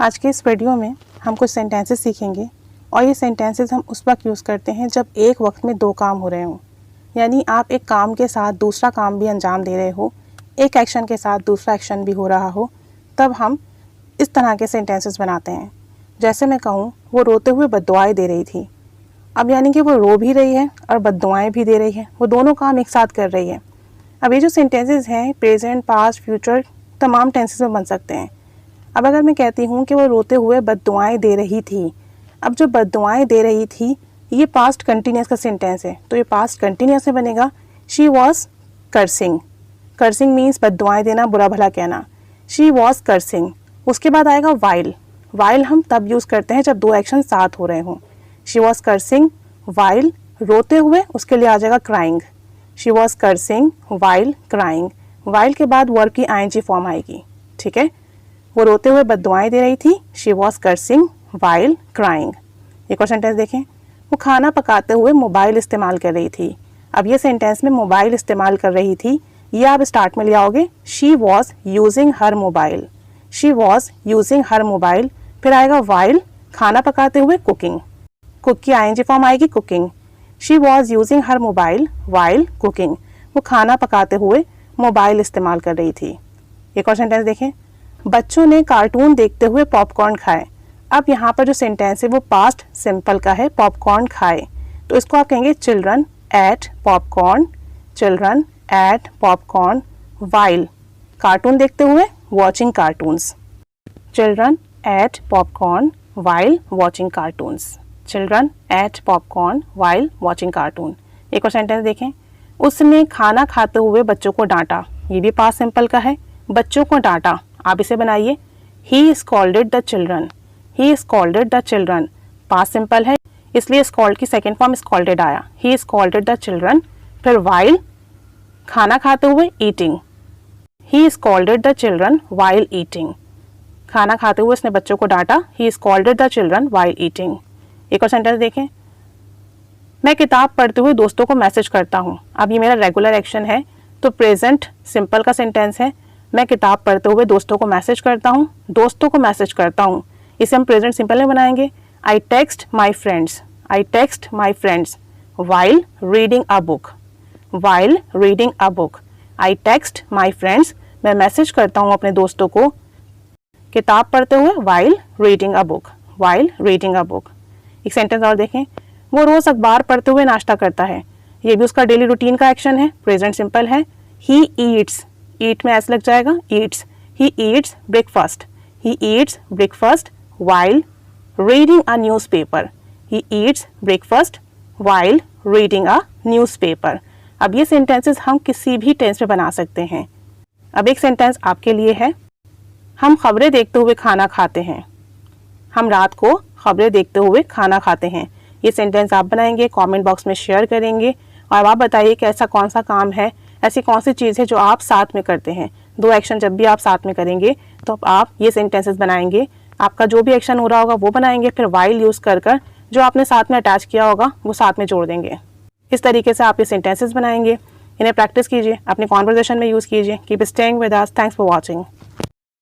आज के इस वीडियो में हम कुछ सेंटेंसेस सीखेंगे और ये सेंटेंसेस हम उस वक्त यूज़ करते हैं जब एक वक्त में दो काम हो रहे हों। यानी आप एक काम के साथ दूसरा काम भी अंजाम दे रहे हो, एक एक्शन के साथ दूसरा एक्शन भी हो रहा हो, तब हम इस तरह के सेंटेंसेस बनाते हैं। जैसे मैं कहूँ, वो रोते हुए बद्दुआएं दे रही थी। अब यानी कि वो रो भी रही है और बद्दुआएं भी दे रही है, वो दोनों काम एक साथ कर रही है। अब ये जो सेंटेंसेस हैं प्रेजेंट, पास्ट, फ्यूचर तमाम टेंसेस में बन सकते हैं। अब अगर मैं कहती हूँ कि वो रोते हुए बद्दुआएं दे रही थी, अब जो बद्दुआएं दे रही थी ये पास्ट कंटिन्यूस का सेंटेंस है, तो ये पास्ट कंटिन्यूस में बनेगा she was cursing. Cursing means बद्दुआएं देना, बुरा भला कहना। She was cursing. उसके बाद आएगा वाइल। वाइल हम तब यूज़ करते हैं जब दो एक्शन साथ हो रहे हों। शी वॉज कर्सिंग वाइल रोते हुए, उसके लिए आ जाएगा crying. She was cursing while crying. While के बाद वर्ब की आईएनजी फॉर्म आएगी। ठीक है, वो रोते हुए बद्दुआएं दे रही थी, she was cursing while crying. एक और सेंटेंस देखें, वो खाना पकाते हुए मोबाइल इस्तेमाल कर रही थी। अब ये सेंटेंस में मोबाइल इस्तेमाल कर रही थी, ये आप स्टार्ट में ले आओगे, she was using her mobile. She was using her mobile. फिर आएगा वाइल, खाना पकाते हुए कुकिंग। कुक की आईएनजी फॉर्म आएगी cooking. She was using her mobile while cooking. वो खाना पकाते हुए मोबाइल इस्तेमाल कर रही थी। एक और सेंटेंस देखें, बच्चों ने कार्टून देखते हुए पॉपकॉर्न खाए। अब यहाँ पर जो सेंटेंस है वो पास्ट सिंपल का है, पॉपकॉर्न खाए, तो इसको आप कहेंगे children eight popcorn. Children eight popcorn while cartoon देखते हुए watching cartoons. Children eight popcorn while watching cartoons. Children eight popcorn while watching cartoon. एक और सेंटेंस देखें, उसने खाना खाते हुए बच्चों को डांटा। ये भी पास्ट सिंपल का है, बच्चों को डांटा। आप इसे बनाइए, he scolded the children. He scolded the children past simple है, इसलिए स्कॉल्ड की सेकेंड फॉर्म स्कॉल्डेड आया। He scolded the children. फिर वाइल खाना खाते हुए eating. He scolded the children while eating. खाना खाते हुए उसने बच्चों को डांटा, he scolded the children while eating. एक और सेंटेंस देखें, मैं किताब पढ़ते हुए दोस्तों को मैसेज करता हूँ। अब ये मेरा रेगुलर एक्शन है, तो प्रेजेंट सिंपल का सेंटेंस है, मैं किताब पढ़ते हुए दोस्तों को मैसेज करता हूँ। दोस्तों को मैसेज करता हूँ, इसे हम प्रेजेंट सिंपल में बनाएंगे, I text my friends. I text my friends while reading a book. While reading a book. I text my friends, मैं मैसेज करता हूँ अपने दोस्तों को किताब पढ़ते हुए while reading a book. While reading a book. एक सेंटेंस और देखें, वो रोज अखबार पढ़ते हुए नाश्ता करता है। ये भी उसका डेली रूटीन का एक्शन है, प्रेजेंट सिंपल है, ही ईट्स। ईट में ऐसा लग जाएगा, Yeats. He eats breakfast. He eats breakfast while reading a newspaper. He eats breakfast while reading a newspaper. अब ये सेंटेंसेस हम किसी भी टेंस में बना सकते हैं। अब एक सेंटेंस आपके लिए है, हम खबरें देखते हुए खाना खाते हैं। हम रात को खबरें देखते हुए खाना खाते हैं। ये सेंटेंस आप बनाएंगे, कमेंट बॉक्स में शेयर करेंगे और आप बताइए कि ऐसा कौन सा काम है, ऐसी कौन सी चीज़ है जो आप साथ में करते हैं। दो एक्शन जब भी आप साथ में करेंगे तो आप ये सेंटेंसेस बनाएंगे। आपका जो भी एक्शन हो रहा होगा वो बनाएंगे, फिर वाइल यूज़ कर जो आपने साथ में अटैच किया होगा वो साथ में जोड़ देंगे। इस तरीके से आप ये सेंटेंसेस बनाएंगे। इन्हें प्रैक्टिस कीजिए, अपने कॉन्वर्सेशन में यूज़ कीजिए। Keep staying with us. Thanks for watching.